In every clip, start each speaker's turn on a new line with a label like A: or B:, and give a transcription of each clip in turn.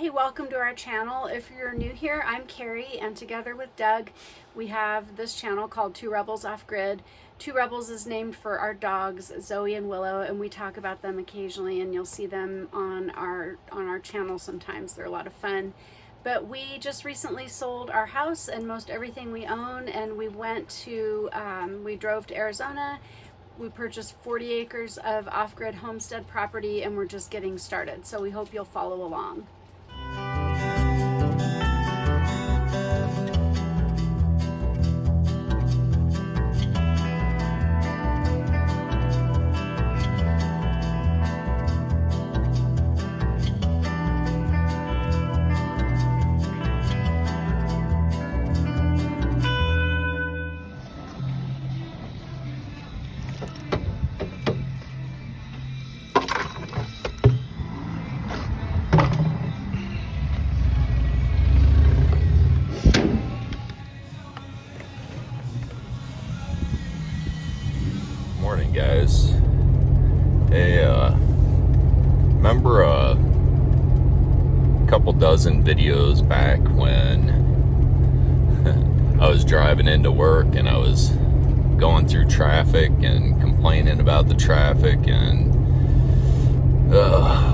A: Hey, welcome to our channel. If you're new here, I'm Keri, and together with Doug, we have this channel called Two Rebels Off Grid. Two Rebels is named for our dogs, Zoey and Willow, and we talk about them occasionally, and you'll see them on our channel sometimes. They're a lot of fun. But we just recently sold our house and most everything we own, and we went to, we drove to Arizona. We purchased 40 acres of off-grid homestead property, and we're just getting started. So we hope you'll follow along.
B: Morning, guys. Hey, remember a couple dozen videos back when I was driving into work and I was going through traffic and complaining about the traffic, and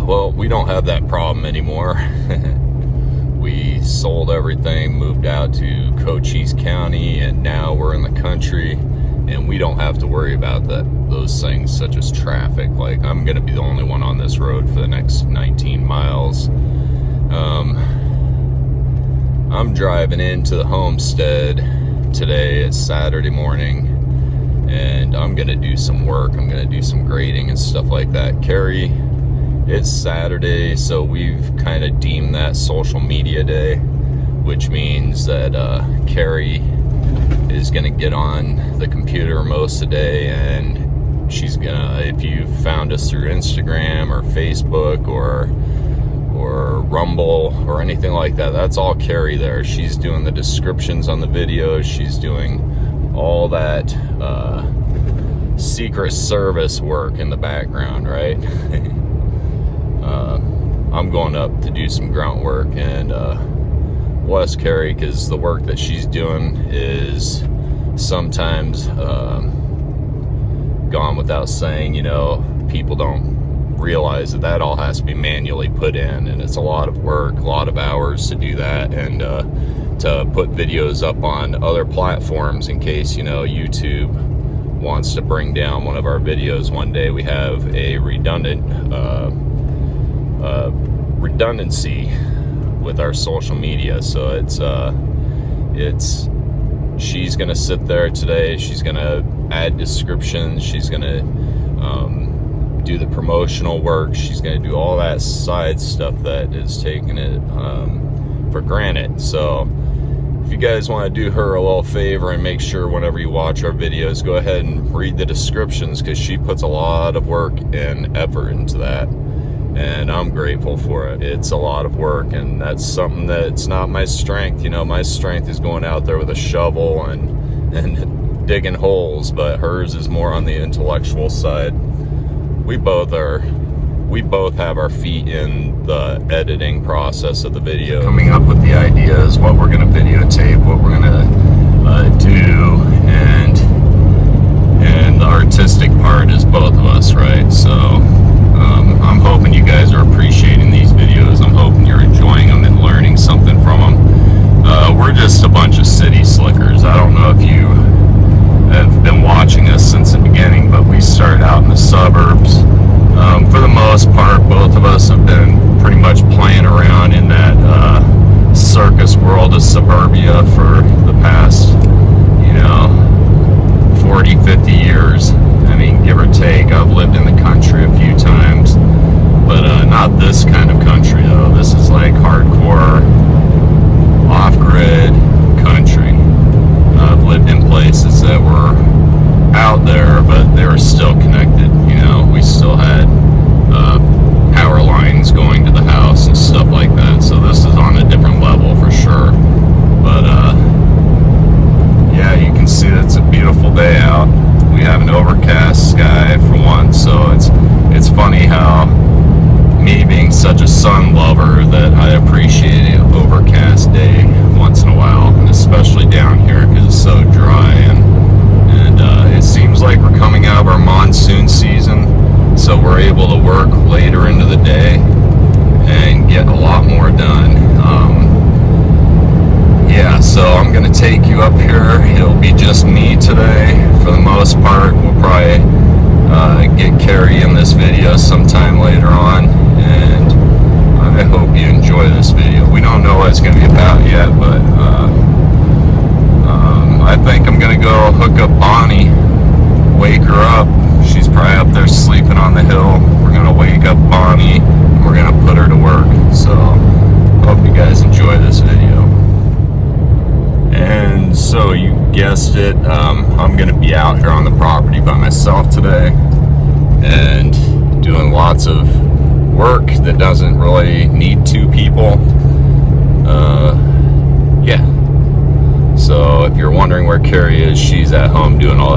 B: well, we don't have that problem anymore. We sold everything, moved out to Cochise County, and now we're in the country. And we don't have to worry about those things such as traffic. Like, I'm gonna be the only one on this road for the next 19 miles. I'm driving into the Homestead today. It's Saturday morning, and I'm gonna do some work. I'm gonna do some grading and stuff like that. Keri, it's Saturday, so we've kind of deemed that social media day, which means that Keri is gonna get on the computer most of the day, and she's gonna, if you found us through Instagram or Facebook or Rumble or anything like that, that's all Keri there. She's doing the descriptions on the videos. She's doing all that Secret Service work in the background, right? I'm going up to do some grunt work, and bless Keri, because the work that she's doing is sometimes gone without saying. You know, people don't realize that all has to be manually put in, and it's a lot of work, a lot of hours to do that, and to put videos up on other platforms in case, you know, YouTube wants to bring down one of our videos one day. We have a redundancy with our social media, so it's she's gonna sit there today. She's gonna add descriptions. She's gonna do the promotional work. She's gonna do all that side stuff that is taking it for granted. So if you guys want to do her a little favor and make sure whenever you watch our videos, go ahead and read the descriptions, because she puts a lot of work and effort into that. And I'm grateful for it. It's a lot of work, and that's something that's not my strength. You know, my strength is going out there with a shovel and digging holes, but hers is more on the intellectual side. We both have our feet in the editing process of the video, coming up with the ideas, what we're gonna videotape, what we're gonna do, and the artistic part is both of us, right? So I'm hoping you guys are appreciating these videos. I'm hoping you're enjoying them and learning something from them. We're just a bunch of city slickers. I don't know if you have been watching us since the beginning, but we started out in the suburbs. For the most part, both of us have been pretty much playing around in that circus world of suburbia for the past, you know, 40, 50 years. I mean, give or take. I've lived in the country a few times, but not this kind of country, though. This is like hardcore off-grid country. I've lived in places that were out there, but they were still connected. You know, we still had power lines going to the house and stuff like that. So this is on a different level for sure. But yeah, you can see that it's a beautiful day out. We have an overcast sky for once, so it's funny how sun lover that I appreciate an overcast day once in a while, and especially down here because it's so dry, and it seems like we're coming out of our monsoon season, so we're able to work later into the day and get a lot more done. Yeah, so I'm gonna take you up here. It'll be just me today for the most part. We'll probably get Keri in this video sometime later on, and I hope you enjoy this video. We don't know what it's gonna be about yet, but I think I'm gonna go hook up Bonnie, wake her up. She's probably up there sleeping on the hill. We're gonna wake up Bonnie and we're gonna put her to work. So hope you guys enjoy this video. And so you guessed it, I'm gonna be out here on the property by myself today and doing lots of work that doesn't really need two people. Yeah. So if you're wondering where Keri is, she's at home doing all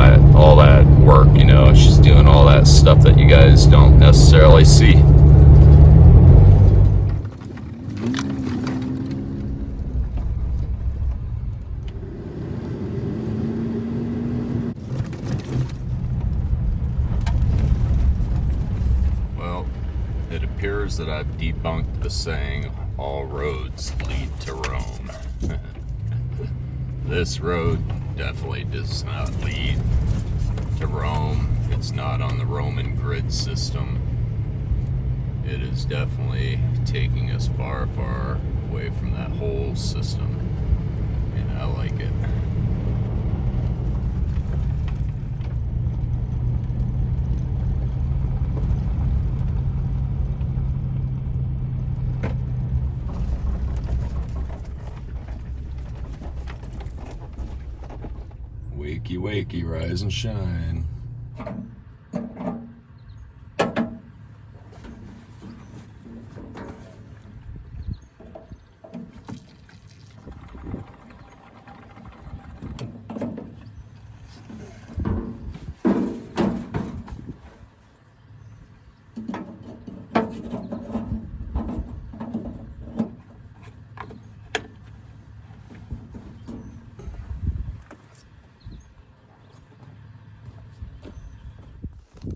B: that work, you know. She's doing all that stuff that you guys don't necessarily see. Well, it appears that I've debunked the saying, all roads lead to Rome. This road definitely does not lead to Rome. It's not on the Roman grid system. It is definitely taking us far, far away from that whole system, and I like it. Wakey, wakey, rise and shine.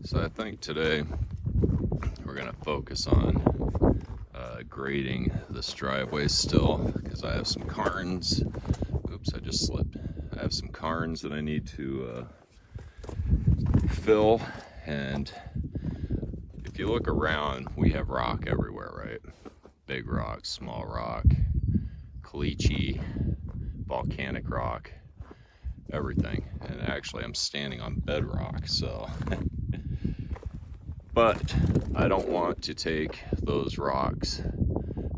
B: So I think today we're going to focus on grading this driveway still, because I have some cairns. Oops, I just slipped. I have some cairns that I need to fill, and if you look around, we have rock everywhere, right? Big rock, small rock, caliche, volcanic rock, everything. And actually I'm standing on bedrock, so but I don't want to take those rocks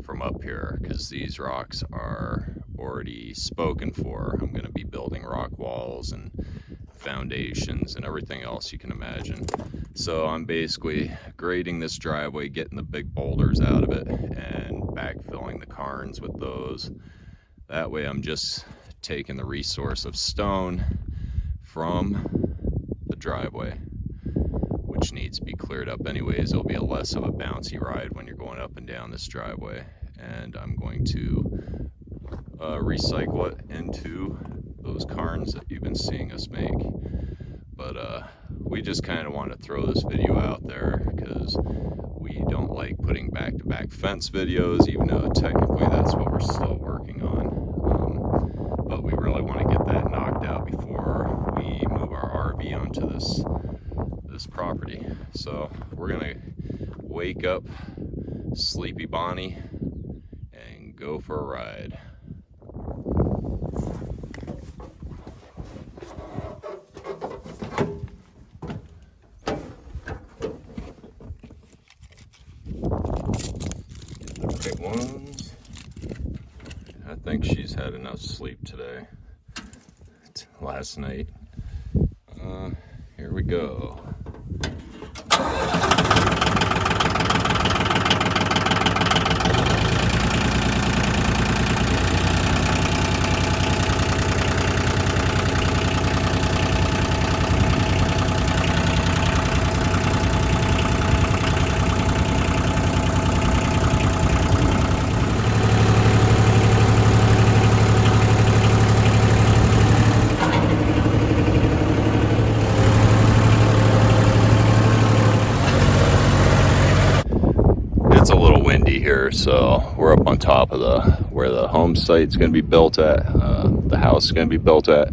B: from up here, because these rocks are already spoken for. I'm going to be building rock walls and foundations and everything else you can imagine. So I'm basically grading this driveway, getting the big boulders out of it, and backfilling the cairns with those. That way I'm just taking the resource of stone from the driveway, which needs to be cleared up anyways. It'll be a less of a bouncy ride when you're going up and down this driveway, and I'm going to recycle it into those cairns that you've been seeing us make. But we just kind of want to throw this video out there because we don't like putting back-to-back fence videos, even though technically that's what we're still working on. But we really want to get that knocked out before we move our RV onto this property. So we're gonna wake up sleepy Bonnie and go for a ride. Get the right ones. I think she's had enough sleep today. Last night. Here we go. windy here, so we're up on top of where the home site's going to be built at, the house is going to be built at,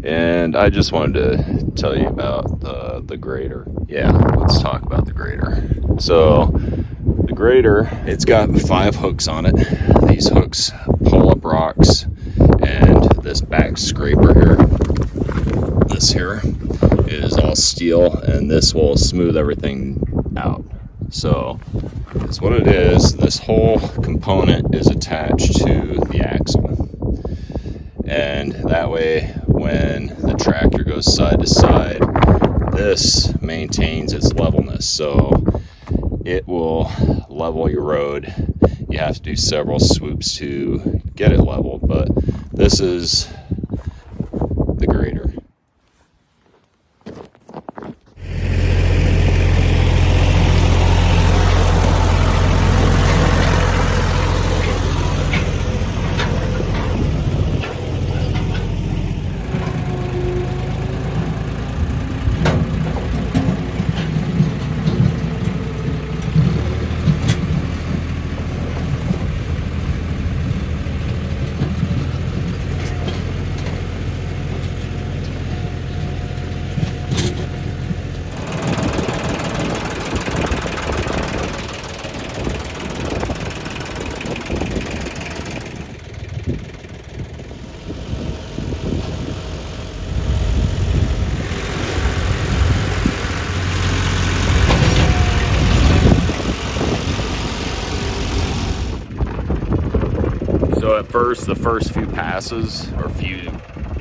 B: and I just wanted to tell you about the grader. Yeah, let's talk about the grader. So the grader, it's got 5 hooks on it. These hooks pull up rocks, and this back scraper here, this here is all steel, and this will smooth everything out. So it's what it is. This whole component is attached to the axle, and that way when the tractor goes side to side, this maintains its levelness, so it will level your road. You have to do several swoops to get it level, but this is the grader. So at first, the first few passes, or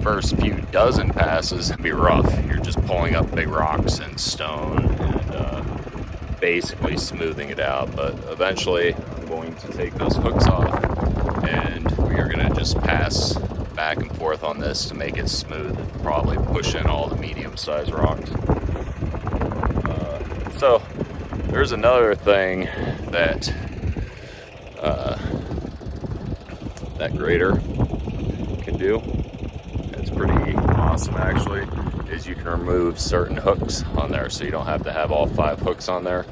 B: first few dozen passes, be rough. You're just pulling up big rocks and stone and basically smoothing it out. But eventually, I'm going to take those hooks off, and we are going to just pass back and forth on this to make it smooth. Probably push in all the medium-sized rocks. So there's another thing that that grader can do. It's pretty awesome actually, is you can remove certain hooks on there, so you don't have to have all 5 hooks on there,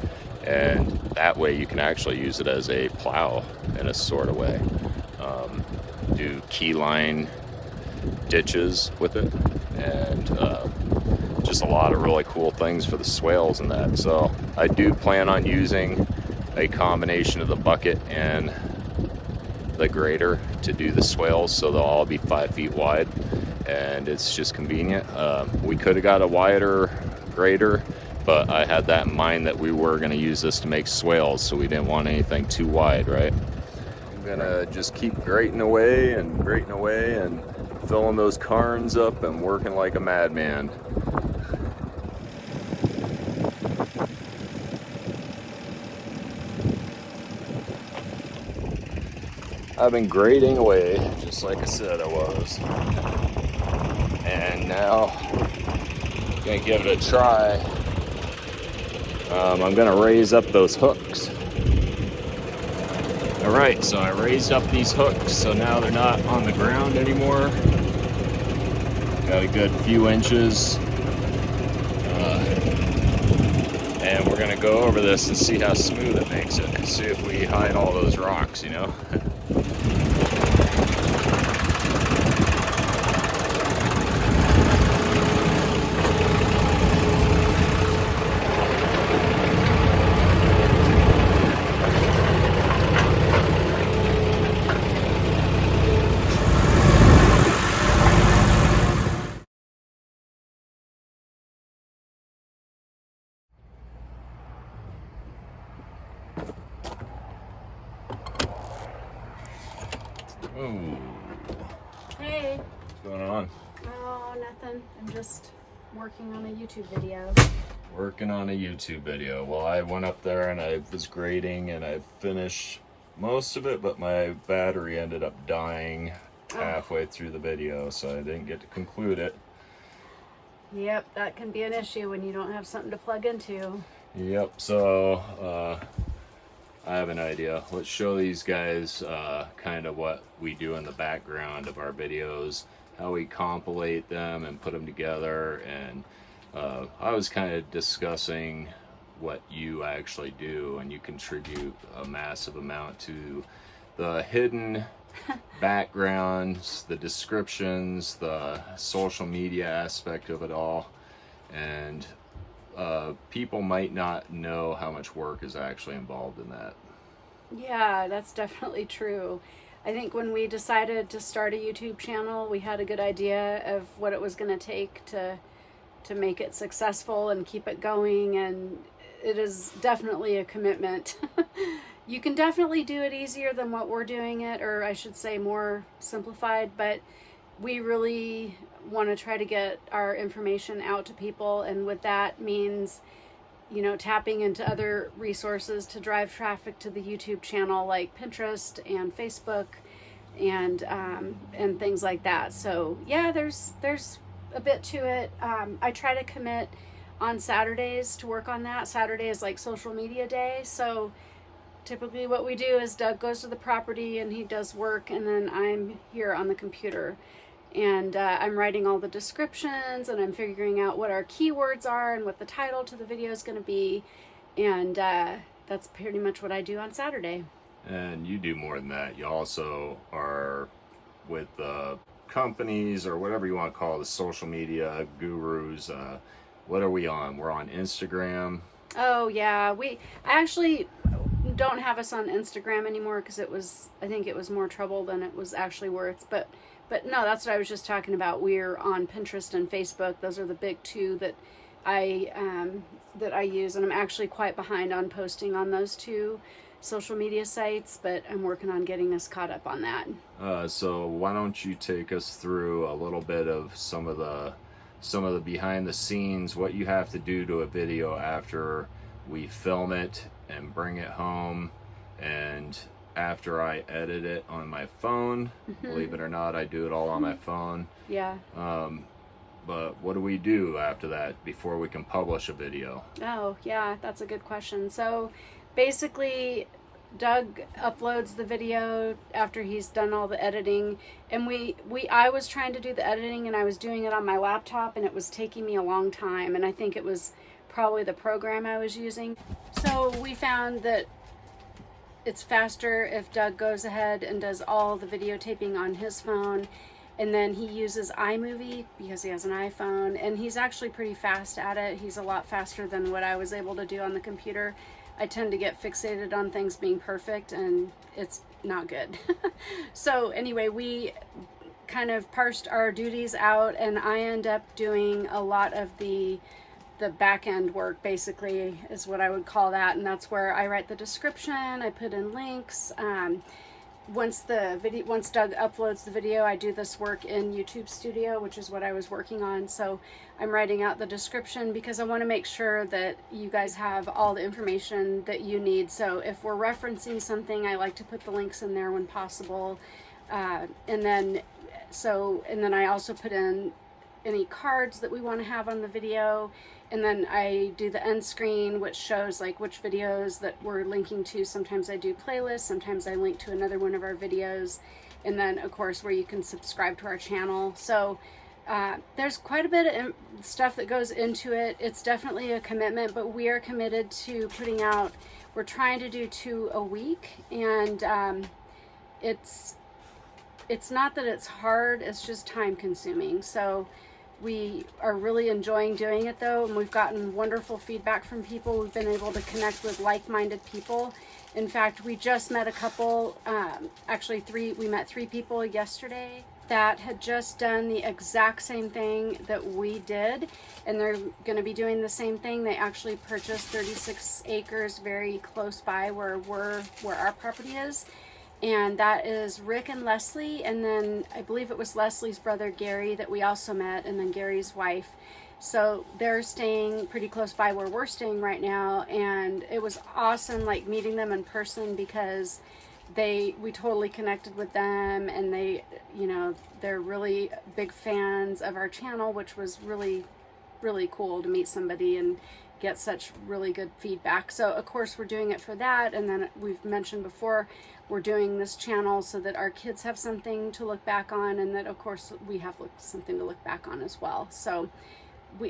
B: and that way you can actually use it as a plow in a sort of way. Do key line ditches with it, and just a lot of really cool things for the swales and that. So I do plan on using a combination of the bucket and the grader to do the swales, so they'll all be 5 feet wide, and it's just convenient. We could have got a wider grader, but I had that in mind that we were going to use this to make swales, so we didn't want anything too wide, right? I'm gonna just keep grating away and filling those cairns up and working like a madman. I've been grading away, just like I said I was. And now, I'm gonna give it a try. I'm gonna raise up those hooks. All right, so I raised up these hooks, so now they're not on the ground anymore. Got a good few inches. And we're gonna go over this and see how smooth it makes it. See if we hide all those rocks, you know? Ooh.
A: Hey.
B: What's going on?
A: Oh, nothing. I'm just working on a YouTube video.
B: Working on a YouTube video. Well, I went up there and I was grading and I finished most of it, but my battery ended up dying halfway through the video, so I didn't get to conclude it.
A: Yep, that can be an issue when you don't have something to plug into.
B: Yep, so I have an idea. Let's show these guys kind of what we do in the background of our videos, how we compilate them and put them together. And I was kind of discussing what you actually do, and you contribute a massive amount to the hidden backgrounds, the descriptions, the social media aspect of it all. And people might not know how much work is actually involved in that.
A: Yeah, that's definitely true. I think when we decided to start a YouTube channel, we had a good idea of what it was going to take to make it successful and keep it going, and it is definitely a commitment. You can definitely do it easier than what we're doing it, or I should say more simplified, but we really want to try to get our information out to people, and what that means, you know, tapping into other resources to drive traffic to the YouTube channel, like Pinterest and Facebook and things like that. So yeah, there's a bit to it. I try to commit on Saturdays to work on that. Saturday is like social media day, so typically what we do is Doug goes to the property and he does work, and then I'm here on the computer, and I'm writing all the descriptions, and I'm figuring out what our keywords are and what the title to the video is going to be, and that's pretty much what I do on Saturday.
B: And you do more than that. You also are with the companies, or whatever you want to call it, the social media gurus. What are we on? We're on Instagram.
A: Oh yeah, I actually don't have us on Instagram anymore because I think it was more trouble than it was actually worth. But no, that's what I was just talking about. We're on Pinterest and Facebook. Those are the big two that I use, and I'm actually quite behind on posting on those two social media sites, but I'm working on getting us caught up on that.
B: So why don't you take us through a little bit of some of the behind the scenes, what you have to do to a video after we film it and bring it home, and after I edit it on my phone. Believe it or not, I do it all on my phone.
A: Yeah.
B: But what do we do after that before we can publish a video?
A: Oh yeah, that's a good question. So basically, Doug uploads the video after he's done all the editing, and I was trying to do the editing, and I was doing it on my laptop, and it was taking me a long time, and I think it was probably the program I was using. So we found that it's faster if Doug goes ahead and does all the videotaping on his phone, and then he uses iMovie because he has an iPhone, and he's actually pretty fast at it. He's a lot faster than what I was able to do on the computer. I tend to get fixated on things being perfect, and it's not good. So anyway, we kind of parsed our duties out, and I end up doing a lot of the back end work, basically, is what I would call that, and that's where I write the description, I put in links. Once Doug uploads the video, I do this work in YouTube Studio, which is what I was working on. So I'm writing out the description because I want to make sure that you guys have all the information that you need. So if we're referencing something, I like to put the links in there when possible. And then I also put in any cards that we want to have on the video, and then I do the end screen, which shows like which videos that we're linking to. Sometimes I do playlists, sometimes I link to another one of our videos, and then of course where you can subscribe to our channel. So there's quite a bit of stuff that goes into it. It's definitely a commitment, but we are committed to putting out, we're trying to do 2 a week, and it's not that it's hard, it's just time consuming. So we are really enjoying doing it though, and we've gotten wonderful feedback from people. We've been able to connect with like-minded people. In fact, we just met a couple, we met 3 people yesterday that had just done the exact same thing that we did, and they're going to be doing the same thing. They actually purchased 36 acres very close by where our property is. And that is Rick and Leslie, and then I believe it was Leslie's brother Gary that we also met, and then Gary's wife. So they're staying pretty close by where we're staying right now, and it was awesome, like meeting them in person, because we totally connected with them, and they're really big fans of our channel, which was really, really cool to meet somebody and get such really good feedback. So of course we're doing it for that, and then we've mentioned before, we're doing this channel so that our kids have something to look back on, and that of course we have something to look back on as well. So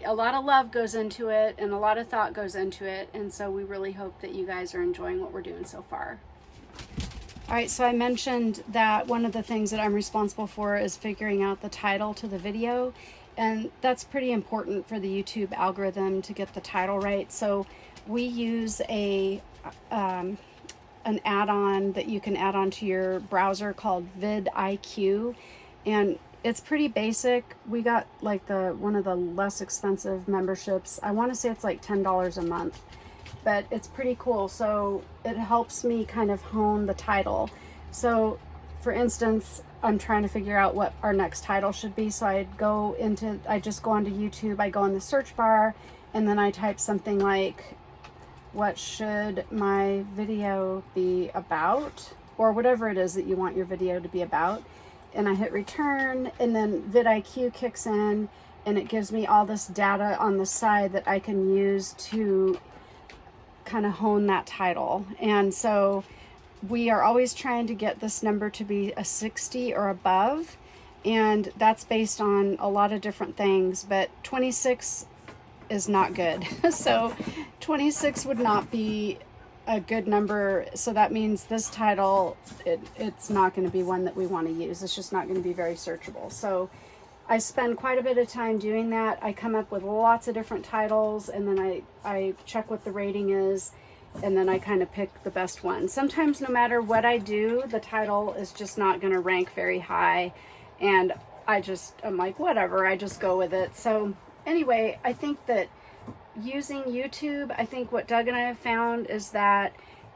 A: a lot of love goes into it and a lot of thought goes into it, and so we really hope that you guys are enjoying what we're doing so far. All right, so I mentioned that one of the things that I'm responsible for is figuring out the title to the video, and that's pretty important for the YouTube algorithm to get the title right. So we use an add-on that you can add on to your browser called vidIQ, and it's pretty basic. We got like one of the less expensive memberships. I want to say it's like $10 a month, but it's pretty cool. So it helps me kind of hone the title. So for instance, I'm trying to figure out what our next title should be. So I just go onto YouTube, I go in the search bar, and then I type something like, what should my video be about? Or whatever it is that you want your video to be about. And I hit return, and then vidIQ kicks in, and it gives me all this data on the side that I can use to kind of hone that title. And so we are always trying to get this number to be a 60 or above, and that's based on a lot of different things, but 26 is not good. So 26 would not be a good number, so that means this title, it's not going to be one that we want to use. It's just not going to be very searchable. So I spend quite a bit of time doing that. I come up with lots of different titles, and then I check what the rating is, and then I kind of pick the best one. Sometimes no matter what I do, the title is just not going to rank very high, and I'm like, whatever, I just go with it. So anyway, I think that using YouTube, I think what Doug and I have found is that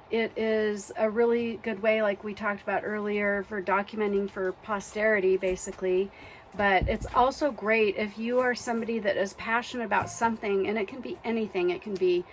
A: it is a really good way, like we talked about earlier, for documenting for posterity, basically. But it's also great if you are somebody that is passionate about something, and it can be anything. It can be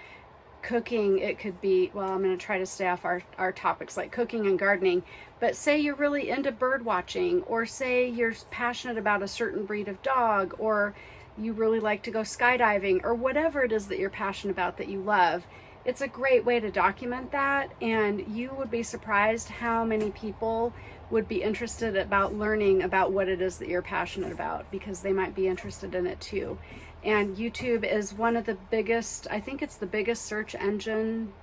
A: cooking, it could be, well, I'm going to try to stay off our topics like cooking and gardening, but say you're really into bird watching, or say you're passionate about a certain breed of dog, or you really like to go skydiving, or whatever it is that you're passionate about that you love. It's a great way to document that, and you would be surprised how many people would be interested about learning about what it is that you're passionate about, because they might be interested in it too. And YouTube is one of the biggest, I think it's the biggest search engine,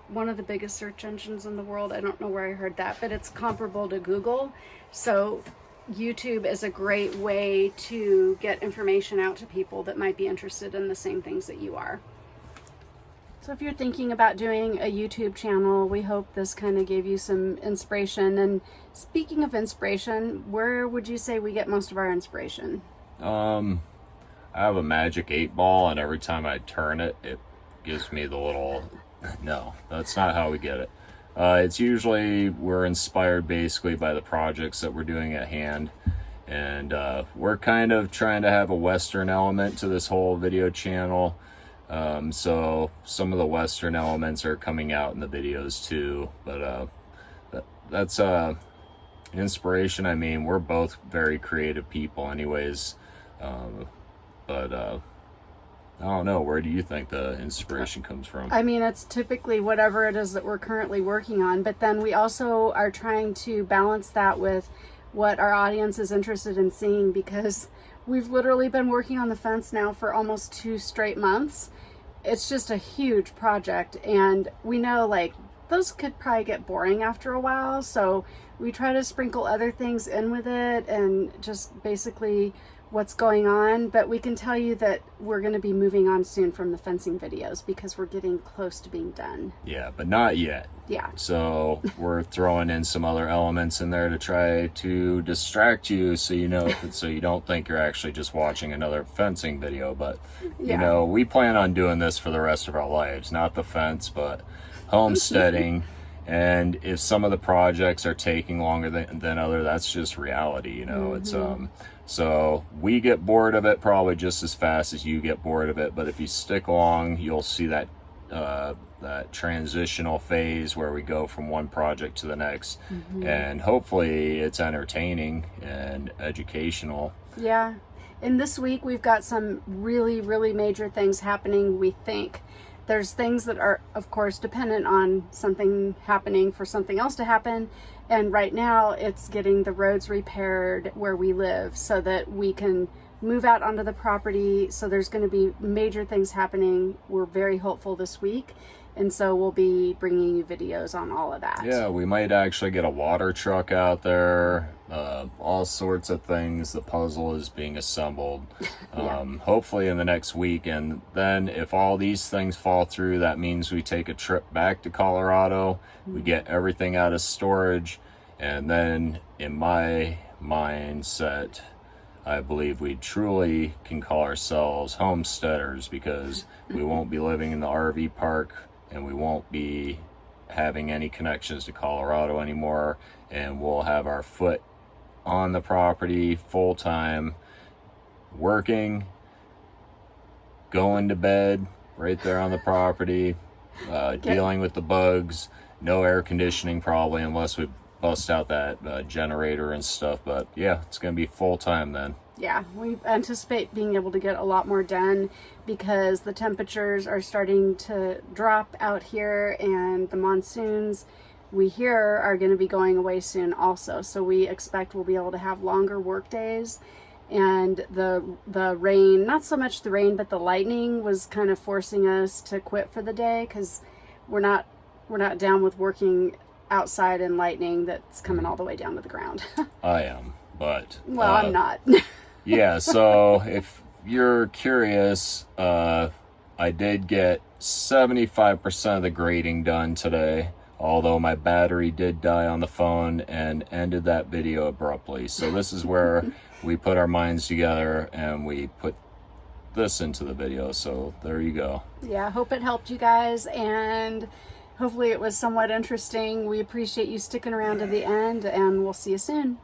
A: one of the biggest search engines in the world. I don't know where I heard that, but it's comparable to Google. So YouTube is a great way to get information out to people that might be interested in the same things that you are. So if you're thinking about doing a YouTube channel, we hope this kind of gave you some inspiration. And speaking of inspiration, where would you say we get most of our inspiration?
B: I have a magic 8-ball, and every time I turn it, it gives me the little... No, that's not how we get it. It's usually we're inspired basically by the projects that we're doing at hand, and we're kind of trying to have a Western element to this whole video channel. So some of the Western elements are coming out in the videos too, but that's inspiration. I mean, we're both very creative people anyways, but I don't know, where do you think the inspiration comes from?
A: I mean, it's typically whatever it is that we're currently working on, but then we also are trying to balance that with what our audience is interested in seeing, because we've literally been working on the fence now for almost 2 straight months. It's just a huge project, and we know like those could probably get boring after a while, so we try to sprinkle other things in with it and just basically what's going on. But we can tell you that we're going to be moving on soon from the fencing videos because we're getting close to being done.
B: Yeah, but not yet.
A: Yeah.
B: So we're throwing in some other elements in there to try to distract you, so you know, so you don't think you're actually just watching another fencing video. But you know, we plan on doing this for the rest of our lives, not the fence, but homesteading. And if some of the projects are taking longer than other, that's just reality, you know. It's so we get bored of it probably just as fast as you get bored of it, but if you stick along, you'll see that that transitional phase where we go from one project to the next, and hopefully it's entertaining and educational. Yeah.
A: And this week we've got some really, really major things happening, we think. There's things that are, of course, dependent on something happening for something else to happen. And right now it's getting the roads repaired where we live so that we can move out onto the property. So there's going to be major things happening. We're very hopeful this week. And so we'll be bringing you videos on all of that.
B: Yeah, we might actually get a water truck out there. All sorts of things. The puzzle is being assembled. Hopefully in the next week. And then if all these things fall through, that means we take a trip back to Colorado. We get everything out of storage. And then in my mindset, I believe we truly can call ourselves homesteaders, because we won't be living in the RV park and we won't be having any connections to Colorado anymore, and we'll have our foot on the property full time, working, going to bed right there on the property, dealing with the bugs. No air conditioning probably, unless we bust out that generator and stuff. But yeah, it's gonna be full time then.
A: Yeah, we anticipate being able to get a lot more done because the temperatures are starting to drop out here, and the monsoons we hear are going to be going away soon also. So we expect we'll be able to have longer work days. And the rain, not so much the rain, but the lightning was kind of forcing us to quit for the day, because we're not down with working outside in lightning that's coming all the way down to the ground.
B: I am, but
A: well, I'm not.
B: Yeah, so if you're curious, I did get 75% of the grading done today, although my battery did die on the phone and ended that video abruptly. So this is where we put our minds together and we put this into the video. So there you go.
A: Yeah, hope it helped you guys, and hopefully it was somewhat interesting. We appreciate you sticking around to the end, and we'll see you soon.